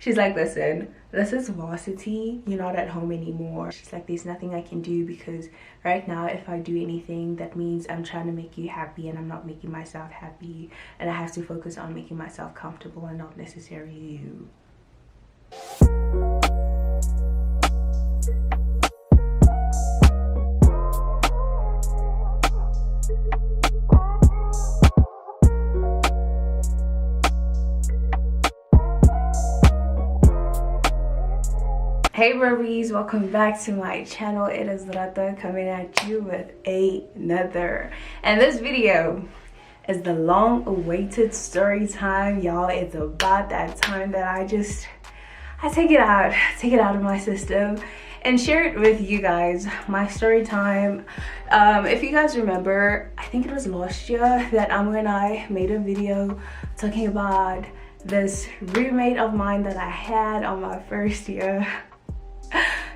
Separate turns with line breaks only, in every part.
She's like, listen, this is varsity, you're not at home anymore. She's like, there's nothing I can do because right now if I do anything, that means I'm trying to make you happy and I'm not making myself happy, and I have to focus on making myself comfortable and not necessarily you. Hey bruvies, welcome back to my channel. It is Rata coming at you with another, and this video is the long-awaited story time, y'all. It's about that time that I take it out of my system and share it with you guys. My story time. If you guys remember, I think it was last year that when I made a video talking about this roommate of mine that I had on my first year.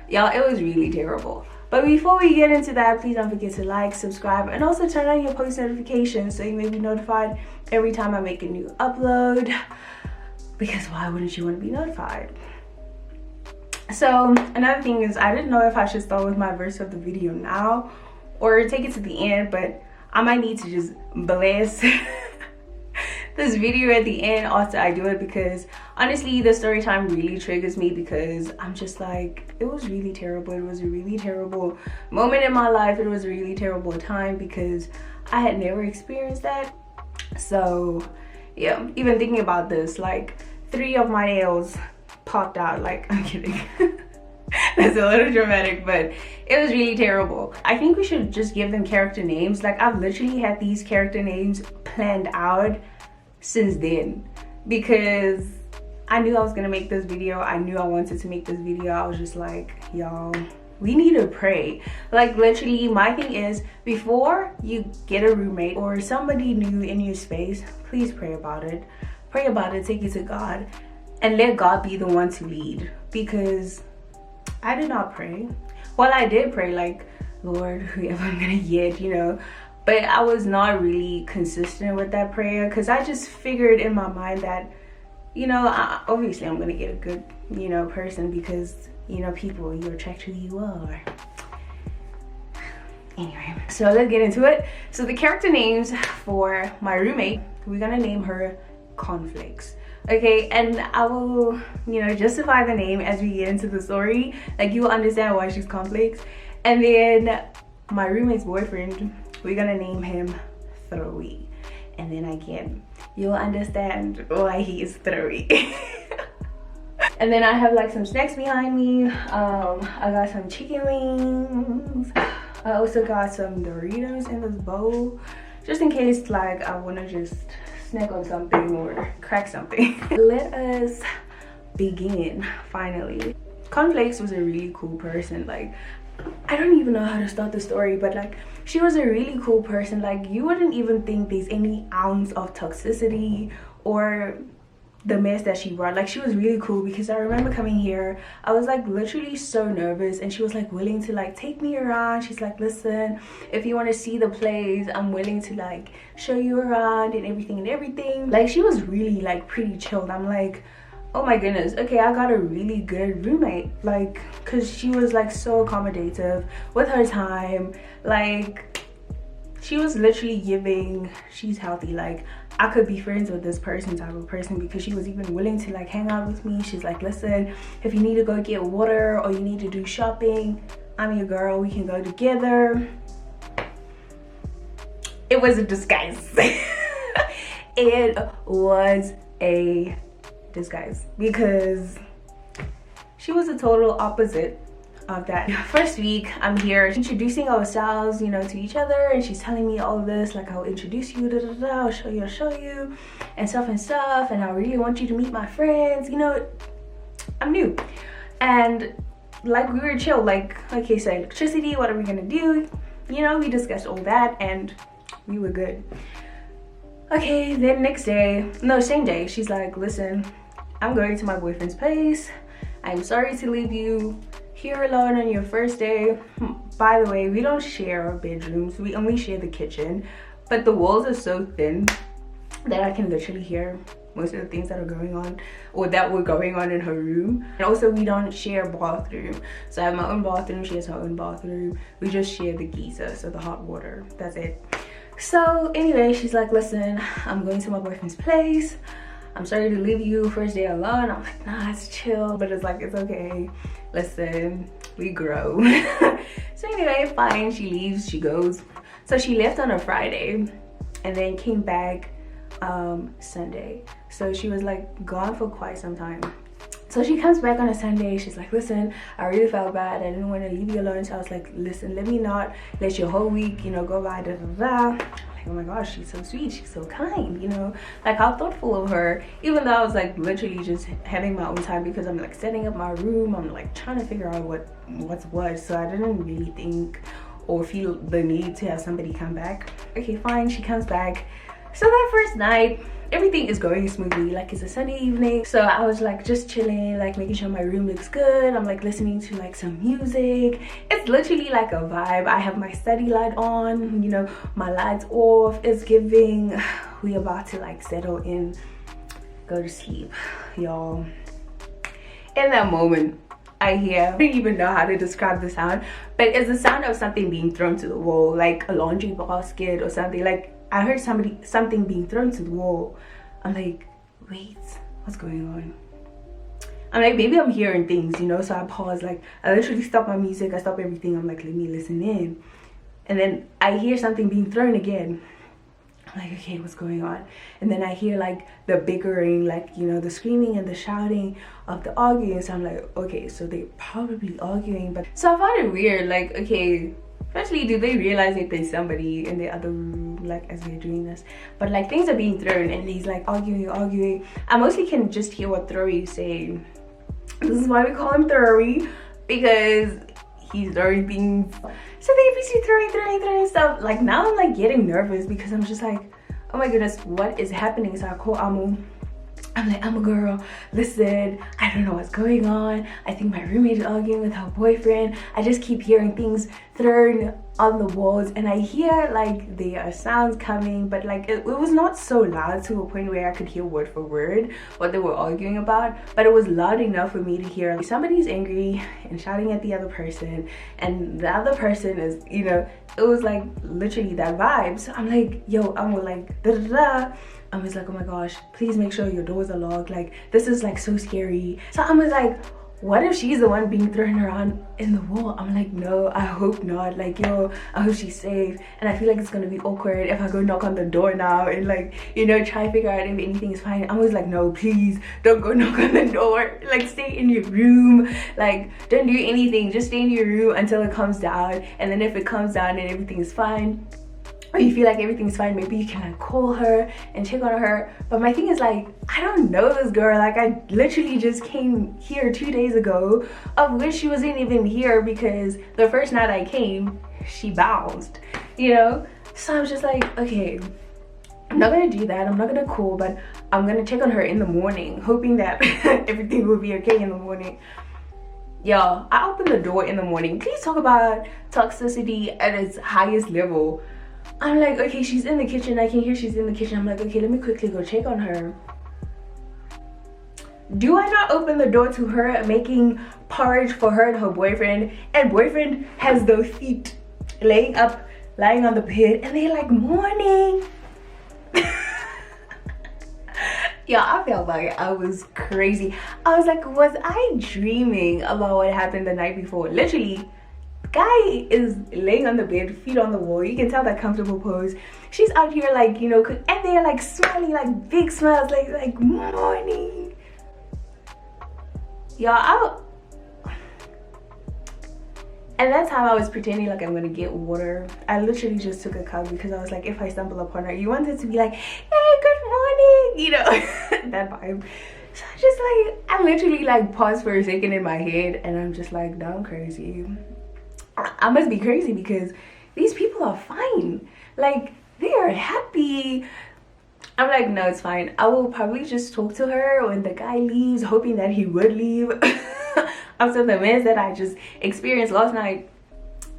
Y'all, it was really terrible. But before we get into that, please don't forget to like, subscribe, and also turn on your post notifications so you may be notified every time I make a new upload, because why wouldn't you want to be notified? So another thing is, I didn't know if I should start with my verse of the video now or take it to the end, but I might need to just bless this video at the end after I do it, because honestly the story time really triggers me, because I'm just like, it was really terrible. It was a really terrible moment in my life. It was a really terrible time because I had never experienced that. So yeah, even thinking about this, like 3 of my nails popped out. Like, I'm kidding. That's a little dramatic, but it was really terrible. I think we should just give them character names. Like, I've literally had these character names planned out since then, because I knew I was gonna make this video. I knew I wanted to make this video. I was just like, y'all, we need to pray. Like, literally, my thing is, before you get a roommate or somebody new in your space, please pray about it. Pray about it, take it to God, and let God be the one to lead, because I did not pray. Well, I did pray, like, Lord, whoever I'm gonna get, you know, but I was not really consistent with that prayer, because I just figured in my mind that, you know, obviously I'm gonna get a good, you know, person, because, you know, people, you attract who you are. Anyway, so let's get into it. So the character names for my roommate, we're gonna name her Conflicts. Okay, and I will, you know, justify the name as we get into the story. Like, you will understand why she's Conflicts. And then my roommate's boyfriend, we're gonna name him Throwy. And then again, you'll understand why he is Throwy. And then I have like some snacks behind me. I got some chicken wings. I also got some Doritos in this bowl, just in case like I wanna just snack on something or crack something. Let us begin, finally. Conflicts was a really cool person. Like, I don't even know how to start the story, but like, she was a really cool person. Like, you wouldn't even think there's any ounce of toxicity or the mess that she brought. Like, she was really cool, because I remember coming here, I was like literally so nervous, and she was like willing to like take me around. She's like, listen, if you want to see the plays, I'm willing to like show you around and everything. Like, she was really like pretty chilled. I'm like, oh my goodness, okay, I got a really good roommate. Like, because she was like so accommodative with her time. Like, she was literally giving, she's healthy. Like, I could be friends with this person type of person, because she was even willing to like hang out with me. She's like, listen, if you need to go get water or you need to do shopping, I'm your girl, we can go together. It was a disguise. It was a disguise, because she was a total opposite of that. First week, I'm here introducing ourselves, you know, to each other, and she's telling me all of this, like, I'll introduce you, I'll show you, and stuff, and I really want you to meet my friends. You know, I'm new, and like, we were chill, like, okay, so electricity, what are we gonna do? You know, we discussed all that, and we were good. Okay, then next day, no, same day, she's like, listen, I'm going to my boyfriend's place. I'm sorry to leave you here alone on your first day. By the way, we don't share our bedrooms, we only share the kitchen, but the walls are so thin that I can literally hear most of the things that are going on or that were going on in her room. And also we don't share a bathroom, so I have my own bathroom, she has her own bathroom. We just share the geyser, so the hot water, that's it. So anyway, she's like, listen, I'm going to my boyfriend's place, I'm sorry to leave you first day alone. I'm like, nah, it's chill. But it's like, it's okay, listen, we grow. So anyway, fine, she leaves, she goes. So she left on a Friday and then came back Sunday. So she was like gone for quite some time. So she comes back on a Sunday. She's like, listen, I really felt bad, I didn't want to leave you alone. So I was like, listen, let me not let your whole week, you know, go by, da da da. Like, oh my gosh, she's so sweet, she's so kind, you know, like how thoughtful of her. Even though I was like literally just having my own time because I'm like setting up my room, I'm like trying to figure out what's what. So I didn't really think or feel the need to have somebody come back. Okay, fine, she comes back. So that first night, everything is going smoothly. Like, it's a Sunday evening, so I was like just chilling, like making sure my room looks good. I'm like listening to like some music. It's literally like a vibe. I have my study light on, you know, my lights off. It's giving we about to like settle in, go to sleep, y'all. In that moment, I don't even know how to describe the sound, but it's the sound of something being thrown to the wall, like a laundry basket or something. Like, I heard something being thrown to the wall. I'm like, wait, what's going on? I'm like, maybe I'm hearing things, you know. So I pause, like I literally stop my music, I stop everything. I'm like, let me listen in. And then I hear something being thrown again. I'm like, okay, what's going on? And then I hear like the bickering, like, you know, the screaming and the shouting of the arguing. So I'm like, okay, so they're probably arguing. But so I found it weird, like, okay, firstly, do they realize that there's somebody in the other room, like, as we're doing this? But like things are being thrown and he's like arguing. I mostly can just hear what Throwy is saying. This is why we call him Throwy, because he's throwing things. So they basically throwing stuff. Like, now I'm like getting nervous because I'm just like, oh my goodness, what is happening? So I call Amu. I'm like, I'm a girl, listen, I don't know what's going on. I think my roommate is arguing with her boyfriend. I just keep hearing things thrown on the walls, and I hear like there are sounds coming, but like it was not so loud to a point where I could hear word for word what they were arguing about, but it was loud enough for me to hear like, somebody's angry and shouting at the other person, and the other person is, you know, it was like literally that vibe. So I'm like, yo, I'm like da da da. I was like, oh my gosh, please make sure your doors are locked. Like, this is like so scary. So I was like, what if she's the one being thrown around in the wall? I'm like, no, I hope not. Like, yo, I hope she's safe. And I feel like it's gonna be awkward if I go knock on the door now and like, you know, try to figure out if anything is fine. I was like, no, please don't go knock on the door. Like, stay in your room. Like, don't do anything. Just stay in your room until it comes down. And then if it comes down and everything is fine, or you feel like everything's fine, maybe you can like call her and check on her. But my thing is like, I don't know this girl. Like, I literally just came here 2 days ago, of which she wasn't even here because the first night I came, she bounced, you know? So I was just like, okay, I'm not gonna do that. I'm not gonna call, but I'm gonna check on her in the morning, hoping that everything will be okay in the morning. Y'all, I opened the door in the morning. Please talk about toxicity at its highest level. I'm like, okay, she's in the kitchen. I can hear she's in the kitchen. I'm like, okay, let me quickly go check on her. Do I not open the door to her making porridge for her and her boyfriend, and boyfriend has those feet lying on the bed, and they're like, morning. Yeah, I felt like I was crazy. I was like, was I dreaming about what happened the night before? Literally, guy is laying on the bed, feet on the wall. You can tell that comfortable pose. She's out here like, you know, and they're like smiling, like big smiles, like morning. Y'all, at that time I was pretending like I'm gonna get water. I literally just took a cup because I was like, if I stumble upon her, you wanted to be like, hey, good morning, you know, that vibe. So I just like, I literally like paused for a second in my head, and I'm just like, no, I'm crazy. I must be crazy because these people are fine. Like, they are happy. I'm like, no, it's fine. I will probably just talk to her when the guy leaves, hoping that he would leave. After the mess that I just experienced last night,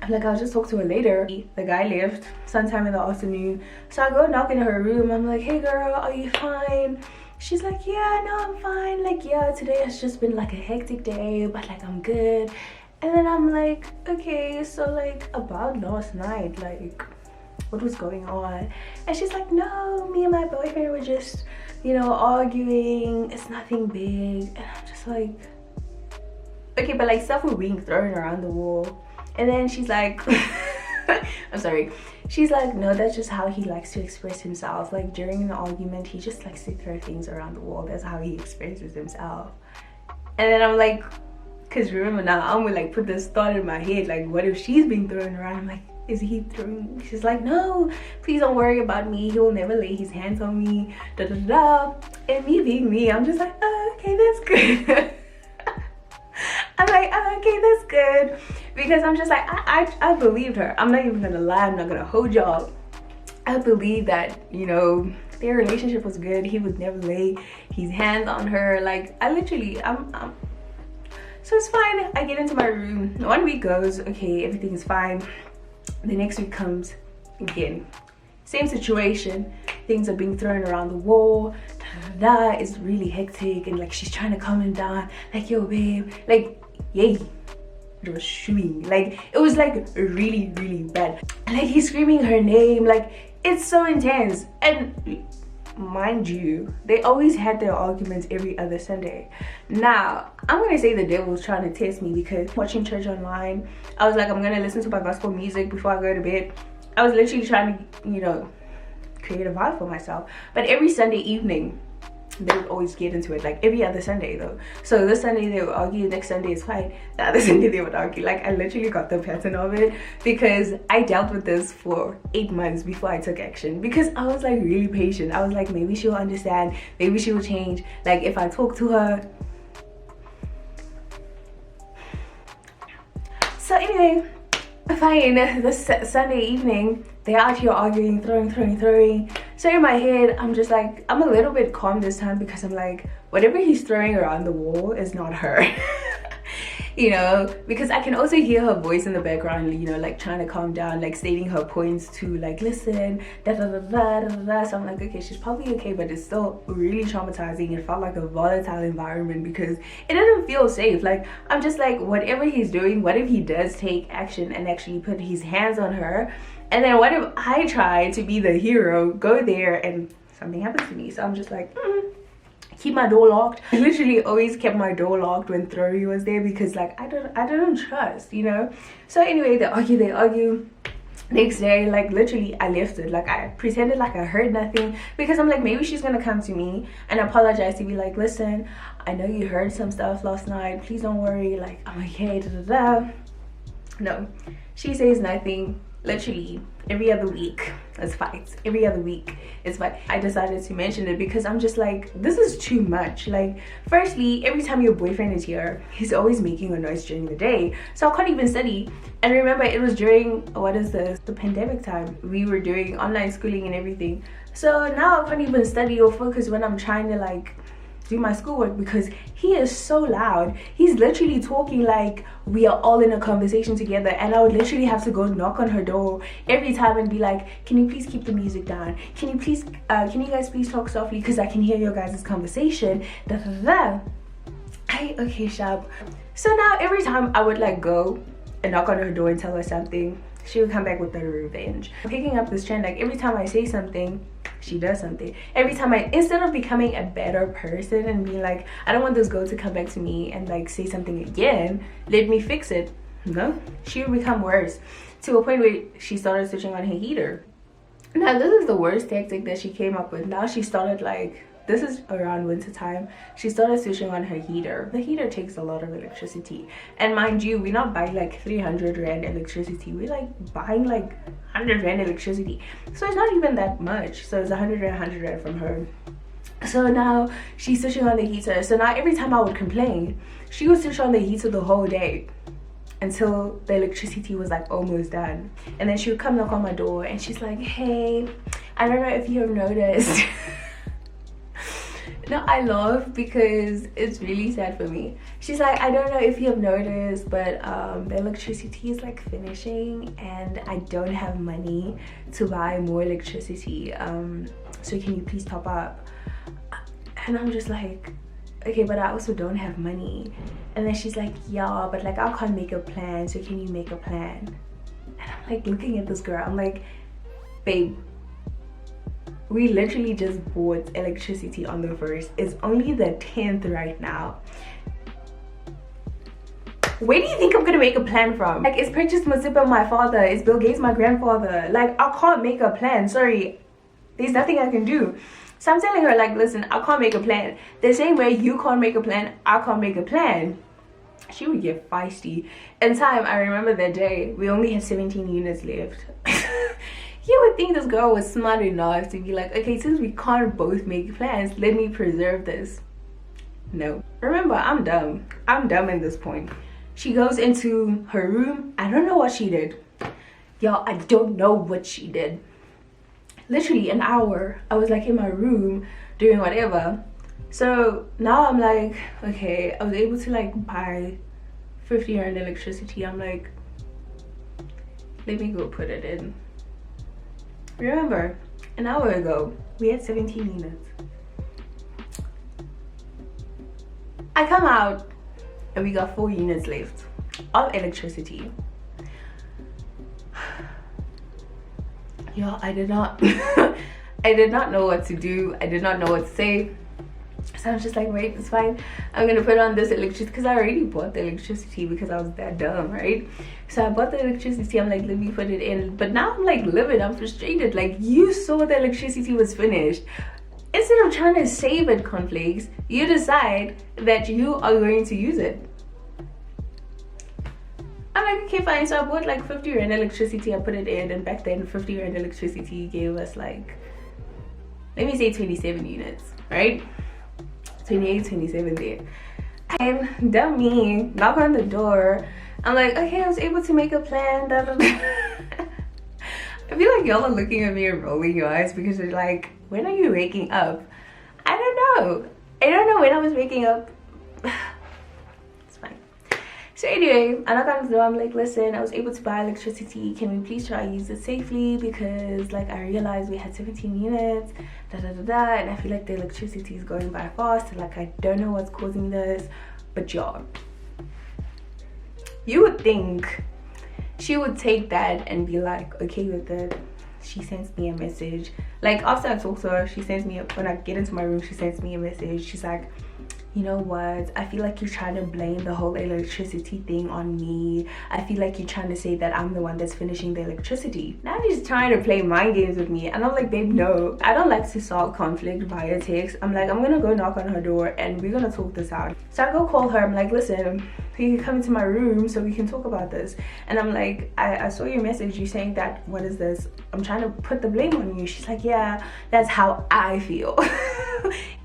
I'm like, I'll just talk to her later. The guy left sometime in the afternoon. So I go knock in her room. I'm like, hey girl, are you fine? she's like, yeah, no, I'm fine. Like, yeah, today has just been like a hectic day, but like I'm good. And then I'm like, okay, so like about last night, like what was going on? And she's like, no, me and my boyfriend were just, you know, arguing. It's nothing big. And I'm just like, okay, but like stuff were being thrown around the wall. And then she's like, I'm sorry, she's like, no, that's just how he likes to express himself. Like during an argument, he just likes to throw things around the wall. That's how he expresses himself. And then I'm like, because remember now, I'm gonna like put this thought in my head, like what if she's being thrown around? I'm like, is he throwing? She's like, no, please don't worry about me, he'll never lay his hands on me, da da da. And me being me, I'm just like, oh, okay, that's good. I'm like, oh, okay, that's good, because I'm just like, I believed her. I'm not even gonna lie, I'm not gonna hold y'all. I believe that, you know, their relationship was good. He would never lay his hands on her. Like I literally, so it's fine. I get into my room, 1 week goes, okay, everything is fine. The next week comes again, same situation, things are being thrown around the wall, da, da, da. It's really hectic, and like she's trying to calm him down, like, yo babe, like, yay, it was shooing, like it was like really bad, like he's screaming her name, like it's so intense. And mind you, they always had their arguments every other Sunday. Now I'm gonna say the devil was trying to test me, because watching church online, I was like, I'm gonna listen to my gospel music before I go to bed. I was literally trying to, you know, create a vibe for myself. But every Sunday evening they would always get into it, like every other Sunday though. So this Sunday they would argue, next Sunday is fine, the other Sunday they would argue. Like I literally got the pattern of it, because I dealt with this for 8 months before I took action, because I was like really patient. I was like, maybe she'll understand, maybe she will change, like if I talk to her. So anyway, fine, this Sunday evening they're out here arguing, throwing. So in my head, I'm just like, I'm a little bit calm this time, because I'm like, whatever he's throwing around the wall is not her. You know, because I can also hear her voice in the background, you know, like trying to calm down, like stating her points to like, listen, da da da da da da. So I'm like, okay, she's probably okay, but it's still really traumatizing. It felt like a volatile environment, because it didn't feel safe. Like I'm just like, whatever he's doing, what if he does take action and actually put his hands on her? And then what if I try to be the hero, go there, and something happens to me? So I'm just like, keep my door locked. I literally always kept my door locked when Throwy was there, because like I don't trust, you know. So anyway, they argue. Next day, like literally I left it, like I pretended like I heard nothing, because I'm like, maybe she's gonna come to me and apologize, to be like, listen, I know you heard some stuff last night, please don't worry, like I'm okay, da da da. No, she says nothing. Literally every other week it's fights, every other week it's fight. I decided to mention it because I'm just like, this is too much. Like firstly, every time your boyfriend is here, he's always making a noise during the day, so I can't even study. And remember, it was during, what is this, the pandemic time. We were doing online schooling and everything, so now I can't even study or focus when I'm trying to like do my schoolwork, because he is so loud. He's literally talking like we are all in a conversation together, and I would literally have to go knock on her door every time and be like, can you please keep the music down, can you please can you guys please talk softly, because I can hear your guys' conversation, da da da. Okay, sharp. So now every time I would like go and knock on her door and tell her something, she would come back with the revenge. Picking up this trend, like every time I say something, she does something. Every time instead of becoming a better person and being like, I don't want this girl to come back to me and like say something again, let me fix it, no, she would become worse, to a point where she started switching on her heater. Now this is the worst tactic that she came up with. Now she started like, this is around winter time, she started switching on her heater. The heater takes a lot of electricity, and mind you, we're not buying like 300 rand electricity, we're like buying like 100 rand electricity, so it's not even that much. So it's 100 rand from her. So now she's switching on the heater. So now every time I would complain, she would switch on the heater the whole day until the electricity was like almost done, and then she would come knock on my door and she's like, hey, I don't know if you have noticed. No, I laugh because it's really sad for me. She's like, I don't know if you have noticed, but the electricity is like finishing and I don't have money to buy more electricity. So can you please top up? And I'm just like, okay, but I also don't have money. And then she's like, yeah, but like I can't make a plan, so can you make a plan? And I'm like looking at this girl, I'm like, babe, we literally just bought electricity on the 1st. It's only the 10th right now. Where do you think I'm gonna make a plan from? Like, is Purchase Masipa my father? Is Bill Gates my grandfather? Like, I can't make a plan. Sorry, there's nothing I can do. So I'm telling her, like, listen, I can't make a plan. The same way you can't make a plan, I can't make a plan. She would get feisty. In time, I remember that day, we only had 17 units left. You would think this girl was smart enough to be like, okay, since we can't both make plans, let me preserve this. No. Remember, I'm dumb. I'm dumb at this point. She goes into her room. I don't know what she did. Y'all, I don't know what she did. Literally an hour, I was like in my room doing whatever. So now I'm like, okay, I was able to like buy 50 rand electricity. I'm like, let me go put it in. Remember, an hour ago, we had 17 units. I come out and we got 4 units left of electricity. Y'all, I did not I did not know what to do. I did not know what to say. So I was just like, wait, it's fine. I'm gonna put on this electricity because I already bought the electricity because I was that dumb, right? So I bought the electricity. I'm like, let me put it in. But now I'm like livid. I'm frustrated. Like, you saw the electricity was finished. Instead of trying to save it, Cornflakes, you decide that you are going to use it. I'm like, okay, fine. So I bought like 50 rand electricity. I put it in, and back then 50 rand electricity gave us like, let me say 27 units, right? 28, 27 there. And dumb me, knock on the door. I'm like, okay, I was able to make a plan. Da, da, da. I feel like y'all are looking at me and rolling your eyes because they're like, when are you waking up? I don't know. I don't know when I was waking up. It's fine. So anyway, I knock on the door. I'm like, listen, I was able to buy electricity. Can we please try to use it safely? Because like I realized we had 17 units. Da, da, da, da, and I feel like the electricity is going by fast, and like I don't know what's causing this, but y'all, you would think she would take that and be like okay with it. She sends me a message, like after I talk to her, she sends me when I get into my room, she sends me a message. She's like, you know what, I feel like you're trying to blame the whole electricity thing on me. I feel like you're trying to say that I'm the one that's finishing the electricity. Now she's trying to play mind games with me, and I'm like, babe, no. I don't like to solve conflict via text. I'm like, I'm gonna go knock on her door and we're gonna talk this out. So I go call her. I'm like, listen, you can come into my room so we can talk about this. And I'm like, I saw your message, you saying that, what is this? I'm trying to put the blame on you. She's like, yeah, that's how I feel.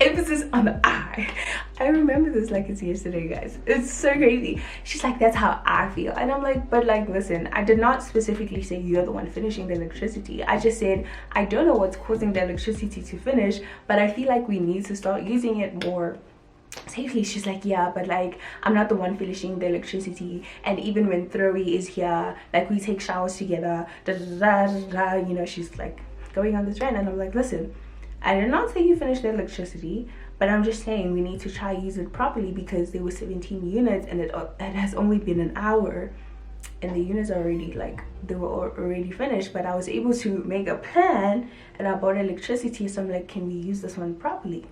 Emphasis on the I remember this like it's yesterday, guys. It's so crazy. She's like, that's how I feel. And I'm like, but like, listen, I did not specifically say you're the one finishing the electricity. I just said, I don't know what's causing the electricity to finish, but I feel like we need to start using it more safely. She's like, yeah, but like I'm not the one finishing the electricity, and even when Throwy is here, like we take showers together, da, da, da, da, da. You know, she's like going on this rant, and I'm like, listen, I did not say you finished the electricity, but I'm just saying we need to try use it properly because there were 17 units and it has only been an hour, and the units are already like, they were already finished, but I was able to make a plan and I bought electricity. So I'm like, can we use this one properly?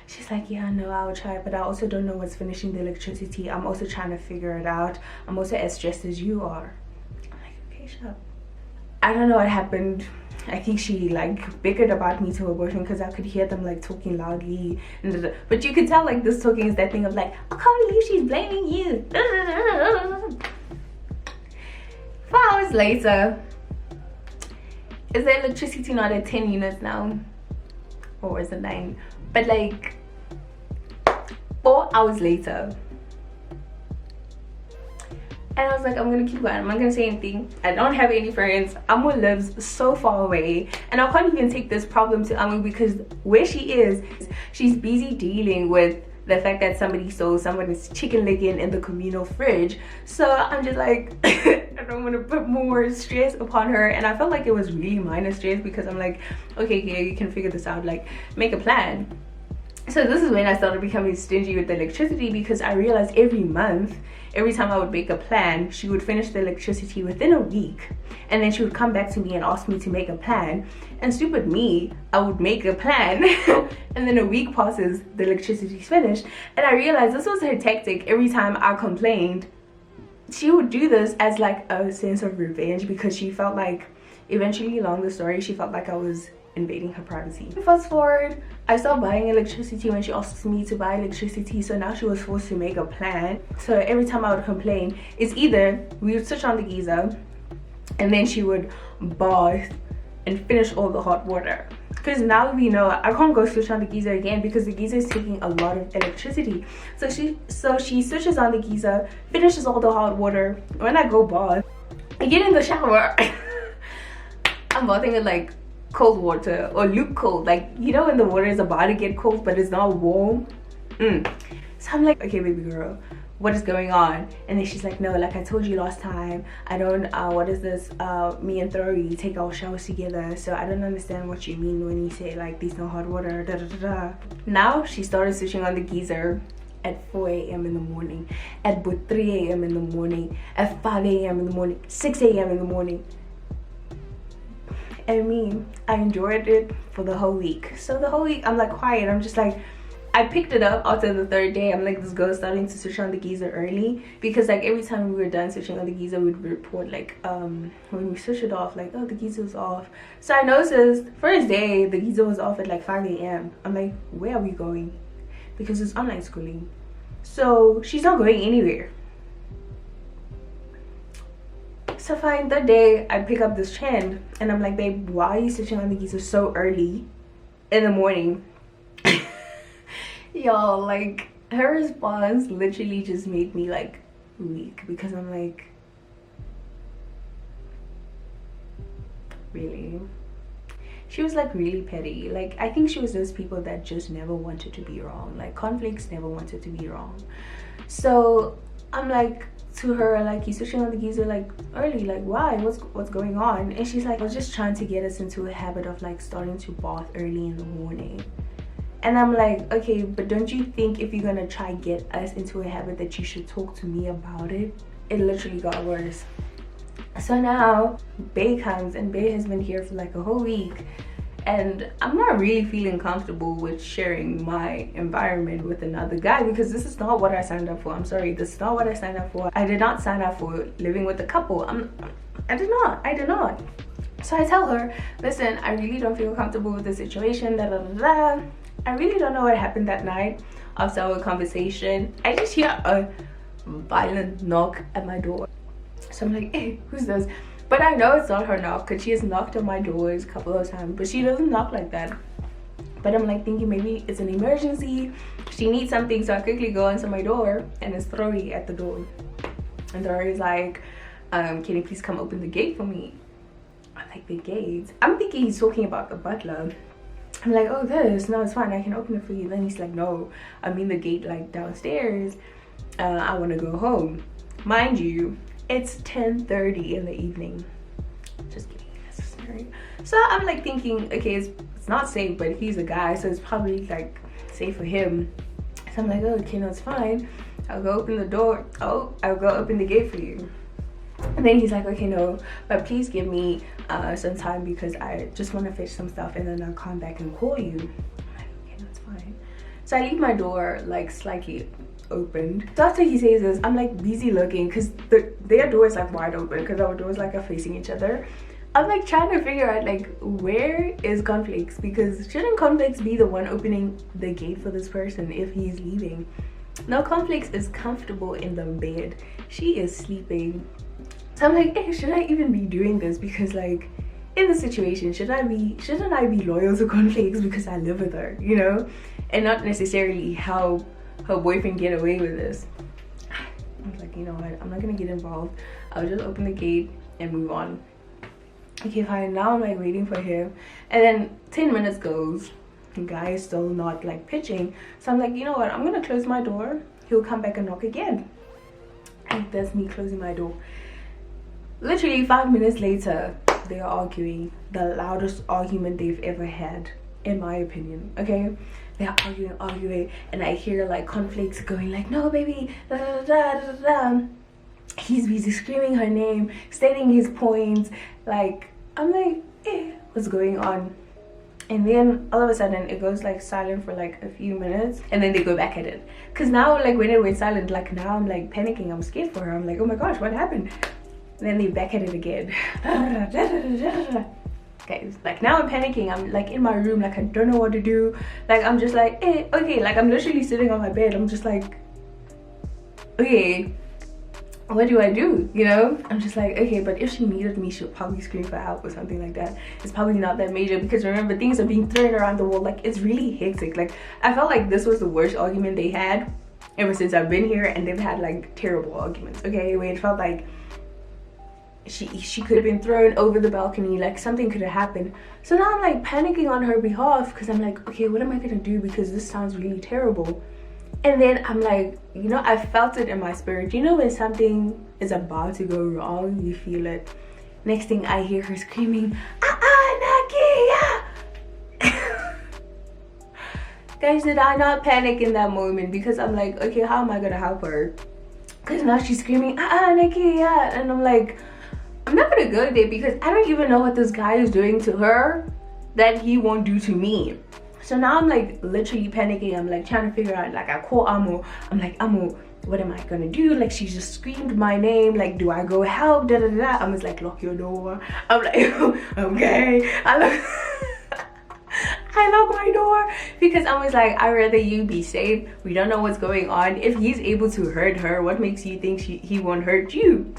She's like, yeah, no, I'll try, but I also don't know what's finishing the electricity. I'm also trying to figure it out. I'm also as stressed as you are. I'm like, okay, shut up. I don't know what happened. I think she like bickered about me to her boyfriend because I could hear them like talking loudly, but you could tell like this talking is that thing of like, I can't believe she's blaming you. 4 hours later, is the electricity not at 10 units now, or is it 9? But like 4 hours later, and I was like, I'm gonna keep quiet, I'm not gonna say anything. I don't have any friends. Amu lives so far away, and I can't even take this problem to Amu because where she is, she's busy dealing with the fact that somebody stole someone's chicken leg in the communal fridge. So I'm just like, I don't want to put more stress upon her, and I felt like it was really minor stress because I'm like, okay, yeah, you can figure this out, like make a plan. So this is when I started becoming stingy with the electricity, because I realized every month, every time I would make a plan, she would finish the electricity within a week, and then she would come back to me and ask me to make a plan. And stupid me, I would make a plan and then a week passes, the electricity's finished. And I realized this was her tactic. Every time I complained, she would do this as like a sense of revenge, because she felt like, eventually along the story, she felt like I was invading her privacy. Fast forward, I stopped buying electricity when she asked me to buy electricity, so now she was forced to make a plan. So every time I would complain, it's either we would switch on the geyser and then she would bath and finish all the hot water, because now we know I can't go switch on the geyser again because the geyser is taking a lot of electricity. So she switches on the geyser, finishes all the hot water. When I go bath, I get in the shower. I'm bathing with like cold water or luke cold, like, you know, when the water is about to get cold but it's not warm. So I'm like, okay baby girl, what is going on? And then she's like, no, like I told you last time, I don't what is this, me and Thori take our showers together, so I don't understand what you mean when you say like there's no hot water, da da da da. Now she started switching on the geyser at 4 a.m. in the morning, at 3 a.m. in the morning, at 5 a.m. in the morning, 6 a.m. in the morning. And me, I enjoyed it for the whole week. So the whole week I'm like quiet. I'm just like, I picked it up after the third day. I'm like, this girl's starting to switch on the geyser early, because like every time we were done switching on the geyser, we'd report like when we switch it off, like, oh, the geyser was off. So I noticed first day the geyser was off at like 5 a.m. I'm like, where are we going? Because it's online schooling, so she's not going anywhere. So fine, that day I pick up this trend and I'm like, babe, why are you switching on the geyser so early in the morning? Y'all, like, her response literally just made me like weak, because I'm like, really? She was like really petty. Like, I think she was those people that just never wanted to be wrong. Like, conflicts never wanted to be wrong. So I'm like to her, like, you switching on the geyser like early, like why, what's going on? And she's like, I was just trying to get us into a habit of like starting to bath early in the morning. And I'm like, okay, but don't you think if you're gonna try get us into a habit that you should talk to me about it? It literally got worse. So now Bae comes, and Bae has been here for like a whole week, and I'm not really feeling comfortable with sharing my environment with another guy, because this is not what I signed up for. I'm sorry, this is not what I signed up for. I did not sign up for living with a couple. I did not. So I tell her, listen, I really don't feel comfortable with the situation, da da da da. I really don't know what happened that night after our conversation. I just hear a violent knock at my door. So I'm like, hey, who's this? But I know it's not her knock, because she has knocked on my doors a couple of times, but she doesn't knock like that. But I'm like thinking maybe it's an emergency, she needs something. So I quickly go into my door, and it's Thori at the door. And Thori's like, can you please come open the gate for me? I'm like, the gate? I'm thinking he's talking about the butler. I'm like, oh, this, no, it's fine, I can open it for you. Then he's like, no, I mean the gate like downstairs. I want to go home. Mind you, it's 10:30 in the evening. Just kidding, necessary. So I'm like thinking, okay, it's not safe, but he's a guy, so it's probably like safe for him. So I'm like, oh, okay, no, it's fine. I'll go open the door. Oh, I'll go open the gate for you. And then he's like, okay, no, but please give me some time, because I just want to fetch some stuff, and then I'll come back and call you. I'm like, okay, that's fine. So I leave my door like slightly opened. So after he says this, I'm like busy looking, because their door is like wide open, because our doors like are facing each other. I'm like trying to figure out like, where is Conflicts, because shouldn't Conflicts be the one opening the gate for this person if he's leaving? No, Conflicts is comfortable in the bed. She is sleeping. So I'm like, hey, should I even be doing this? Because like, in the situation, shouldn't I be loyal to Conflicts because I live with her, you know? And not necessarily how her boyfriend get away with this. I was like, you know what, I'm not gonna get involved. I'll just open the gate and move on. Okay, fine. Now I'm like waiting for him, and then 10 minutes goes. The guy is still not like pitching. So I'm like, you know what, I'm gonna close my door. He'll come back and knock again. And that's me closing my door. Literally 5 minutes later, they are arguing. The loudest argument they've ever had, in my opinion. Okay, they're arguing, and I hear like conflicts going like, no baby, da da da da da. He's busy screaming her name, stating his points. Like, I'm like, what's going on? And then all of a sudden it goes like silent for like a few minutes, and then they go back at it. Because now, like, when it went silent, like now I'm like panicking, I'm scared for her. I'm like, oh my gosh, what happened? And then they back at it again. Guys, like now I'm panicking. I'm like in my room, like I don't know what to do. Like I'm just like, okay, like I'm literally sitting on my bed. I'm just like, okay, what do I do? You know, I'm just like, okay, but if she needed me, she'll probably scream for help or something like that. It's probably not that major, because remember, things are being thrown around the world. Like, it's really hectic. Like, I felt like this was the worst argument they had ever since I've been here, and they've had like terrible arguments, okay, where it felt like she could have been thrown over the balcony, like something could have happened. So now I'm like panicking on her behalf, because I'm like, okay, what am I gonna do, because this sounds really terrible. And then I'm like, you know, I felt it in my spirit. You know, when something is about to go wrong, you feel it. Next thing I hear her screaming, Nakia! Guys, did I not panic in that moment? Because I'm like, okay, how am I gonna help her? Because now she's screaming, Nakia! And I'm like, I'm not gonna go there, because I don't even know what this guy is doing to her that he won't do to me. So now I'm like literally panicking. I'm like trying to figure out, like I call Amo. I'm like, Amo, what am I gonna do? Like, she just screamed my name. Like, do I go help? Da da da. Amo's like, lock your door. I'm like, okay. I lock my door, because Amo's like, I'd rather you be safe. We don't know what's going on. If he's able to hurt her, what makes you think he won't hurt you?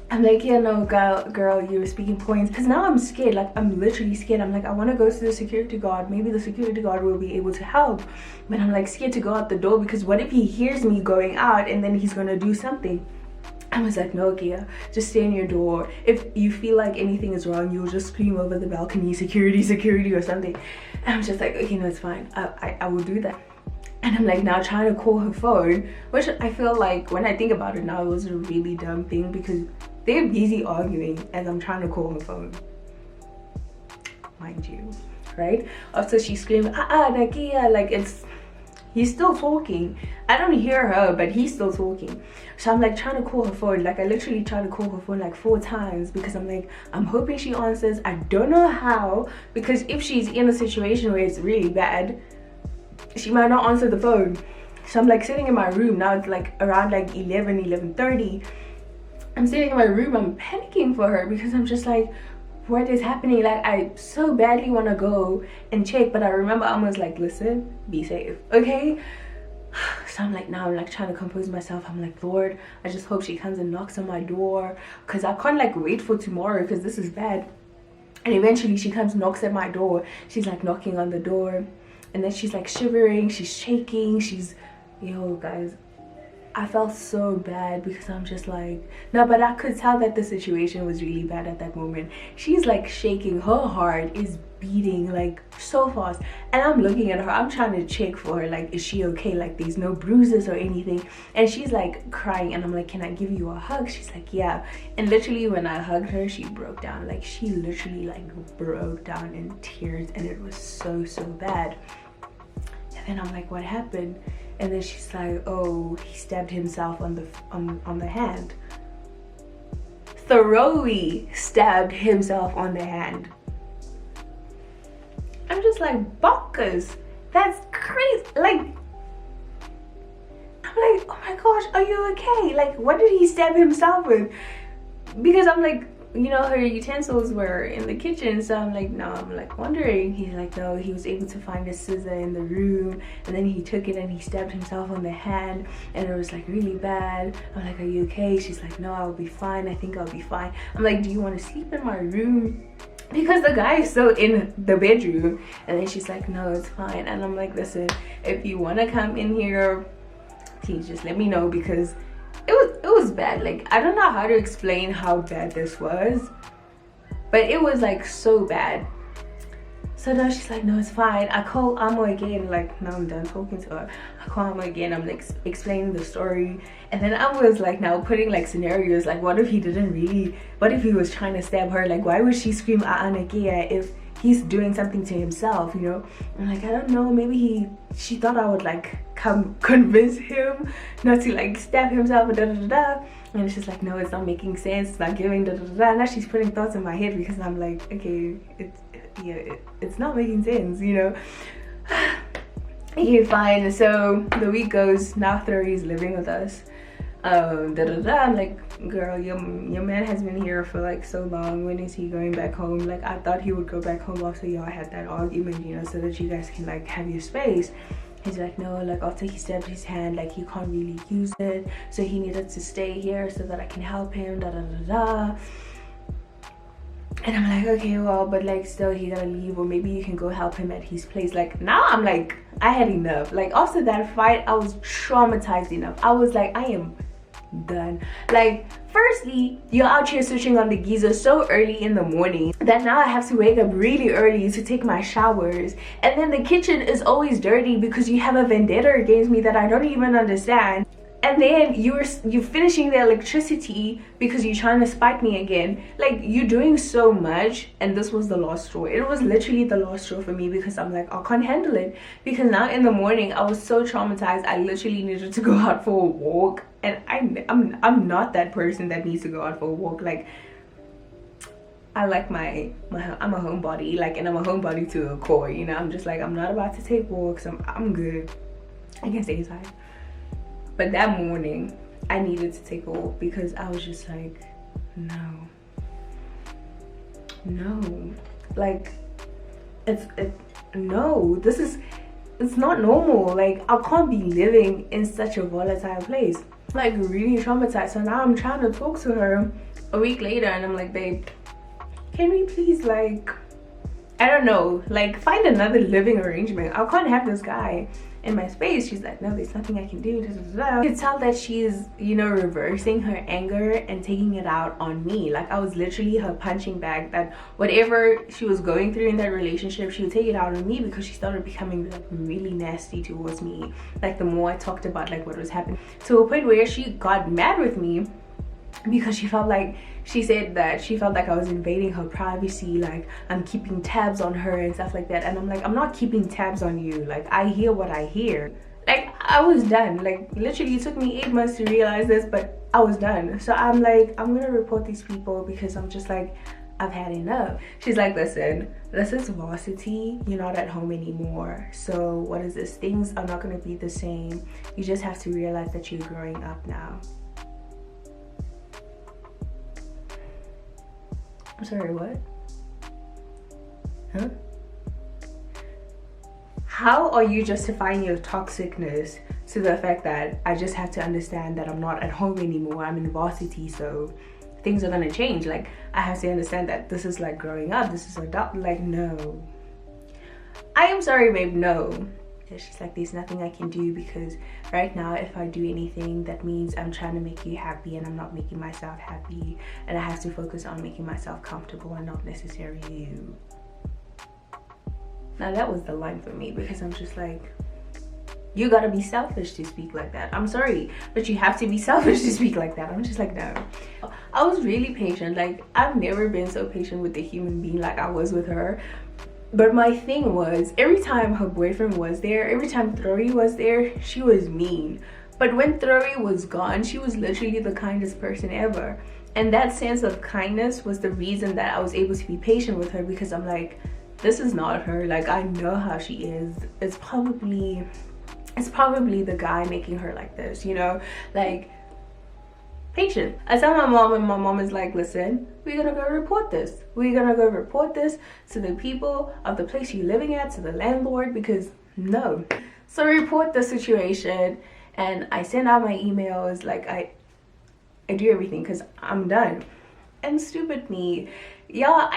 I'm like, yeah, no, girl, you were speaking points. Because now I'm scared. Like, I'm literally scared. I'm like, I want to go to the security guard. Maybe the security guard will be able to help. But I'm like scared to go out the door, because what if he hears me going out and then he's going to do something? I was like, no, Kia, just stay in your door. If you feel like anything is wrong, you'll just scream over the balcony, security or something. And I'm just like, okay, no, it's fine. I will do that. And I'm like now trying to call her phone, which I feel like, when I think about it now, it was a really dumb thing, because they're busy arguing as I'm trying to call her phone, mind you, right? After she screamed, Nakia, like he's still talking. I don't hear her, but he's still talking. So I'm like trying to call her phone. Like, I literally tried to call her phone like 4 times, because I'm like, I'm hoping she answers. I don't know how, because if she's in a situation where it's really bad, she might not answer the phone. So I'm like sitting in my room now. It's like around like 11:30. I'm sitting in my room, I'm panicking for her, because I'm just like, what is happening? Like, I so badly want to go and check, but I remember I was like, listen, be safe, okay? So I'm like, now I'm like trying to compose myself. I'm like, Lord, I just hope she comes and knocks on my door, because I can't like wait for tomorrow, because this is bad. And eventually she comes, knocks at my door. She's like knocking on the door, and then she's like shivering, she's shaking, yo guys, I felt so bad, because I'm just like, no, but I could tell that the situation was really bad at that moment. She's like shaking, her heart is beating like so fast, and I'm looking at her, I'm trying to check for her, like, is she okay? Like, there's no bruises or anything. And she's like crying, and I'm like, can I give you a hug? She's like, yeah. And literally when I hugged her, she broke down. Like, she literally like broke down in tears, and it was so bad. And then I'm like, what happened? And then she's like, oh, he stabbed himself on the hand. Thoroughly stabbed himself on the hand. I'm just like, bonkers. That's crazy. Like, I'm like, oh my gosh, are you okay? Like, what did he stab himself with? Because I'm like, you know, her utensils were in the kitchen, so I'm like, no, I'm like wondering. He's like, no, he was able to find a scissor in the room, and then he took it and he stabbed himself on the hand, and it was like really bad. I'm like, are you okay? She's like, no, I'll be fine. I think I'll be fine. I'm like, do you want to sleep in my room? Because the guy is still in the bedroom. And then she's like, no, it's fine. And I'm like, listen, if you want to come in here, please just let me know, because it was bad. Like, I don't know how to explain how bad this was, but it was like so bad. So now she's like, no, it's fine. I call Amo again. Like, now I'm done talking to her. I call Amo again. I'm like explaining the story, and then Amo was like now putting like scenarios, like, what if he didn't really, what if he was trying to stab her? Like, why would she scream Nakia if he's doing something to himself, you know. I'm like, I don't know, maybe she thought I would like come convince him not to like stab himself and da da da da. And it's just like, no, it's not making sense, it's not giving da da da da. Now she's putting thoughts in my head because I'm like, okay, it's not making sense, you know. Okay, fine. So the week goes, now Thurry's living with us. I'm like, girl, your man has been here for like so long. When is he going back home? Like, I thought he would go back home after y'all had that argument, you know, so that you guys can like have your space. He's like, no, like after he stabbed his hand, like he can't really use it, so he needed to stay here so that I can help him, da da da da. And I'm like, okay, well, but like still he gotta leave, or maybe you can go help him at his place. Like now I'm like, I had enough. Like after that fight, I was traumatized enough. I was like, I am done. Like, firstly, you're out here switching on the geyser so early in the morning that now I have to wake up really early to take my showers, and then the kitchen is always dirty because you have a vendetta against me that I don't even understand. And then you're finishing the electricity because you're trying to spite me again. Like, you're doing so much, and this was the last straw. It was literally the last straw for me because I'm like, I can't handle it. Because now in the morning I was so traumatized, I literally needed to go out for a walk, and I'm not that person that needs to go out for a walk. Like, I like I'm a homebody, like, and I'm a homebody to a core, you know. I'm just like, I'm not about to take walks. I'm good. I can stay inside. But that morning, I needed to take a walk because I was just like, no, like, no, it's not normal. Like, I can't be living in such a volatile place. Like, really traumatized. So now I'm trying to talk to her a week later, and I'm like, babe, can we please, like, I don't know, like, find another living arrangement. I can't have this guy in my space. She's like, no, there's nothing I can do. You can tell that she's, you know, reversing her anger and taking it out on me. Like, I was literally her punching bag, that whatever she was going through in that relationship, she would take it out on me because she started becoming like really nasty towards me. Like, the more I talked about like what was happening, to a point where she got mad with me because she felt like, she said that she felt like I was invading her privacy, like I'm keeping tabs on her and stuff like that. And I'm like, I'm not keeping tabs on you. Like, I hear what I hear. Like, I was done. Like, literally it took me 8 months to realize this, but I was done. So I'm like, I'm gonna report these people because I'm just like, I've had enough. She's like, listen, this is varsity, you're not at home anymore, so what is this, things are not gonna be the same. You just have to realize that you're growing up now. I'm sorry, what? Huh? How are you justifying your toxicness to the fact that I just have to understand that I'm not at home anymore, I'm in varsity, so things are gonna change? Like, I have to understand that this is like growing up, this is adult. Like, no. I am sorry, babe, no. She's like, there's nothing I can do because right now if I do anything, that means I'm trying to make you happy and I'm not making myself happy, and I have to focus on making myself comfortable and not necessarily you. Now that was the line for me because I'm just like, you gotta be selfish to speak like that. I'm sorry, but you have to be selfish to speak like that. I'm just like, no. I was really patient. Like, I've never been so patient with a human being like I was with her. But my thing was, every time her boyfriend was there, every time Thurry was there, she was mean. But when Thurry was gone, she was literally the kindest person ever. And that sense of kindness was the reason that I was able to be patient with her, because I'm like, this is not her. Like, I know how she is. It's probably the guy making her like this, you know? Like, patient. I tell my mom, and my mom is like, listen, we're gonna go report this. We're gonna go report this to the people of the place you're living at, to the landlord, because no. So I report the situation and I send out my emails, like I do everything because I'm done. And stupid me, y'all,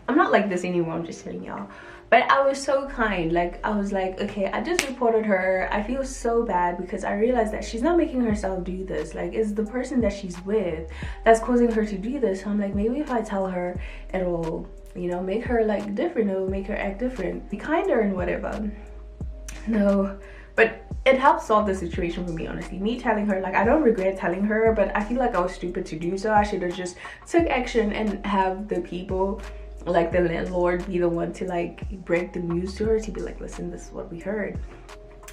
I'm not like this anymore, I'm just telling y'all. But I was so kind. Like, I was like, okay, I just reported her. I feel so bad because I realized that she's not making herself do this. Like, it's the person that she's with that's causing her to do this. So I'm like, maybe if I tell her, it'll, you know, make her like different. It'll make her act different, be kinder and whatever. No, but it helped solve the situation for me, honestly. Me telling her, like, I don't regret telling her, but I feel like I was stupid to do so. I should have just took action and have the people like the landlord be the one to like break the news to her, to be like, listen, this is what we heard.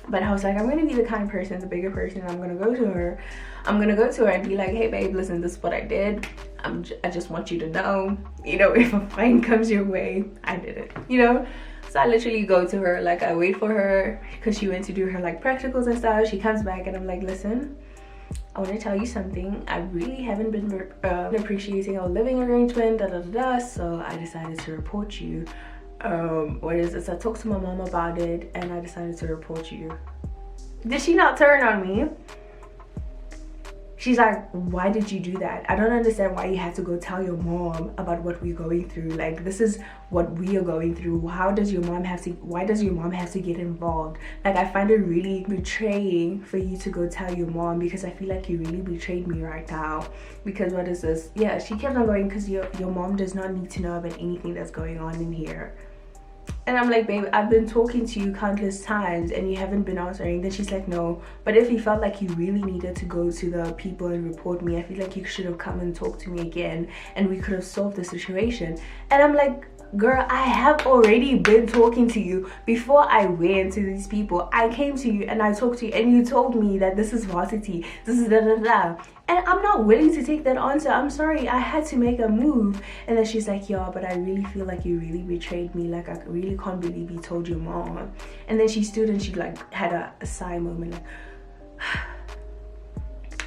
But I was like, I'm gonna be the kind person, the bigger person. I'm gonna go to her and be like, hey babe, listen, this is what I did. I just want you to know, you know, if a fine comes your way, I did it, you know. So I literally go to her, like I wait for her because she went to do her like practicals and stuff. She comes back and I'm like, listen, I want to tell you something. I really haven't been appreciating our living arrangement, so I decided to report you. What is this? I talked to my mom about it and I decided to report you. Did she not turn on me? She's like, why did you do that? I don't understand why you had to go tell your mom about what we're going through. Like, this is what we are going through. Why does your mom have to get involved? Like, I find it really betraying for you to go tell your mom, because I feel like you really betrayed me right now. Because what is this? Yeah, she kept on going, because your mom does not need to know about anything that's going on in here. And I'm like, babe, I've been talking to you countless times and you haven't been answering. Then she's like, no, but if you felt like you really needed to go to the people and report me, I feel like you should have come and talked to me again and we could have solved the situation. And I'm like, girl, I have already been talking to you. Before I went to these people, I came to you and I talked to you and you told me that this is varsity, this is da da da. And I'm not willing to take that answer. I'm sorry, I had to make a move. And then she's like, yeah, but I really feel like you really betrayed me. Like, I really can't believe you told your mom. And then she stood and she like had a sigh moment, like,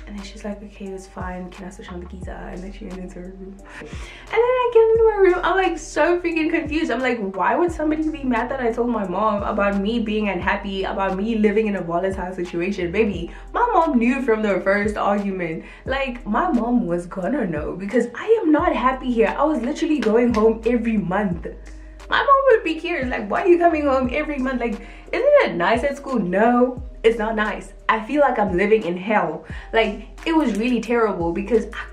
and then she's like, okay, it's fine, can I switch on the guitar? And then she went into her room. And then I get into my room, I'm like so freaking confused. I'm like, why would somebody be mad that I told my mom about me being unhappy, about me living in a volatile situation? Baby, my mom knew from the first argument. Like, my mom was gonna know, because I am not happy here. I was literally going home every month. My mom would be curious, like, why are you coming home every month? Like, isn't it nice at school? No, it's not nice. I feel like I'm living in hell. Like, it was really terrible because I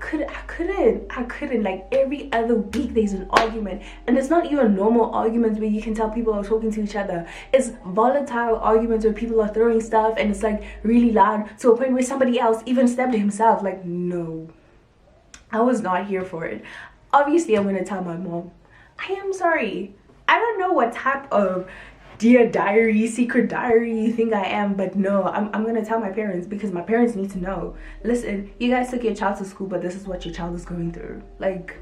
couldn't, like, every other week there's an argument. And it's not even normal arguments where you can tell people are talking to each other. It's volatile arguments where people are throwing stuff and it's like really loud to a point where somebody else even stabbed himself. Like, no, I was not here for it. Obviously, I'm gonna tell my mom, I am sorry. I don't know what type of dear diary, secret diary you think I am, but no, I'm gonna tell my parents, because my parents need to know. Listen, you guys took your child to school, but this is what your child is going through. Like,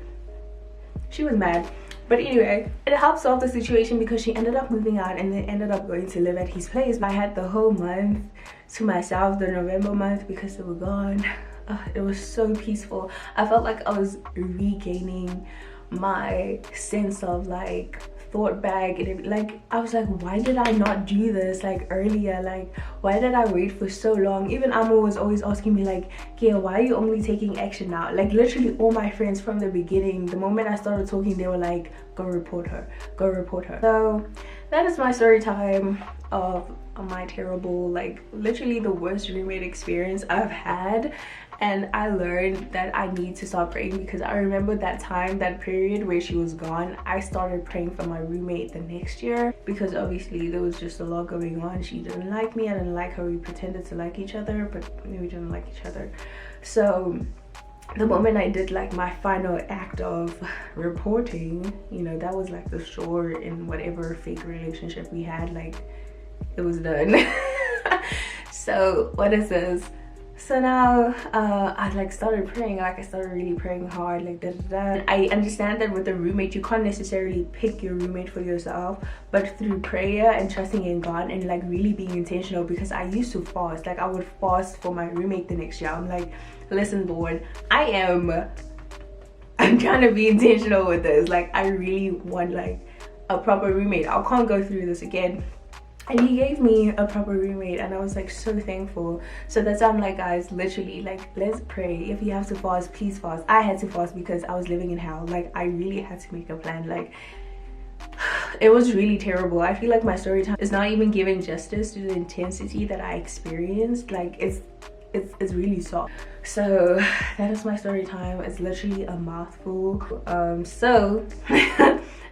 she was mad. But anyway, it helped solve the situation because she ended up moving out and then ended up going to live at his place. I had the whole month to myself, the November month, because they were gone. It was so peaceful. I felt like I was regaining my sense of like thought back, and like I was like, why did I not do this like earlier? Like, why did I wait for so long? Even Amo was always asking me like, Kia, why are you only taking action now? Like, literally all my friends from the beginning, the moment I started talking, they were like, go report her, go report her. So that is my story time of my terrible, like literally the worst roommate experience I've had. And I learned that I need to stop praying, because I remember that time, that period where she was gone, I started praying for my roommate the next year, because obviously there was just a lot going on. She didn't like me, I didn't like her. We pretended to like each other, but we didn't like each other. So the moment I did like my final act of reporting, you know, that was like the straw in whatever fake relationship we had. Like, it was done. So what is this? So now I like started praying, like I started really praying hard, like da da da. I understand that with a roommate you can't necessarily pick your roommate for yourself, but through prayer and trusting in God and like really being intentional, because I used to fast. Like, I would fast for my roommate the next year. I'm like, listen Lord, I'm trying to be intentional with this. Like, I really want like a proper roommate. I can't go through this again. And he gave me a proper roommate, and I was like so thankful. So that's why I'm like, guys, literally, like, let's pray. If you have to fast, please fast. I had to fast because I was living in hell. Like, I really had to make a plan. Like, it was really terrible. I feel like my story time is not even giving justice to the intensity that I experienced. Like, it's really soft. So that is my story time. It's literally a mouthful. So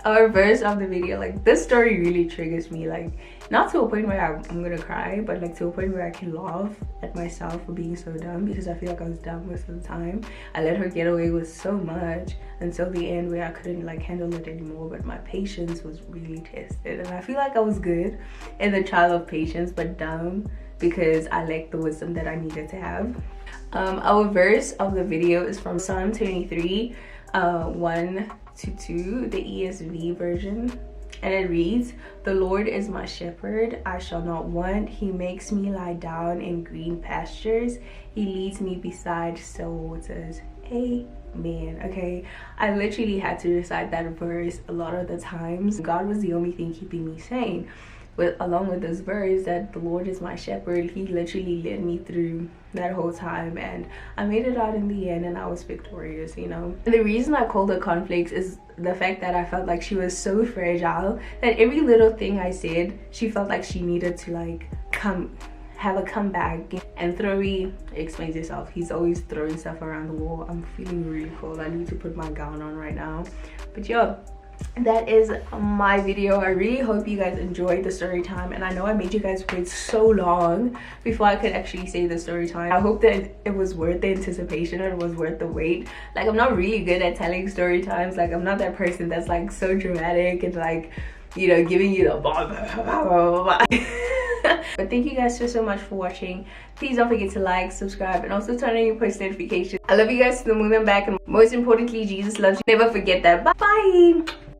Our verse of the video, like this story really triggers me, like not to a point where I'm gonna cry, but like to a point where I can laugh at myself for being so dumb, because I feel like I was dumb most of the time. I let her get away with so much until the end where I couldn't like handle it anymore, but my patience was really tested, and I feel like I was good in the trial of patience, but dumb because I lacked the wisdom that I needed to have. Our verse of the video is from Psalm 23 1 to 2, the ESV version, and it reads, "The Lord is my shepherd, I shall not want. He makes me lie down in green pastures. He leads me beside still waters." Amen. Okay, I literally had to recite that verse a lot of the times. God was the only thing keeping me sane. But along with this verse that the Lord is my shepherd, he literally led me through that whole time, and I made it out in the end, and I was victorious, you know. And the reason I called her conflicts is the fact that I felt like she was so fragile that every little thing I said, she felt like she needed to like have a comeback. And Throwy explains himself, he's always throwing stuff around the wall. I'm feeling really cold, I need to put my gown on right now. But yeah, that is my video. I really hope you guys enjoyed the story time, and I know I made you guys wait so long before I could actually say the story time. I hope that it was worth the anticipation, or it was worth the wait. Like, I'm not really good at telling story times. Like, I'm not that person that's like so dramatic and like, you know, giving you the blah, blah, blah, blah, blah. But thank you guys so much for watching. Please don't forget to like, subscribe, and also turn on your post notifications. I love you guys to the moon and back, and most importantly, Jesus loves you. Never forget that. Bye.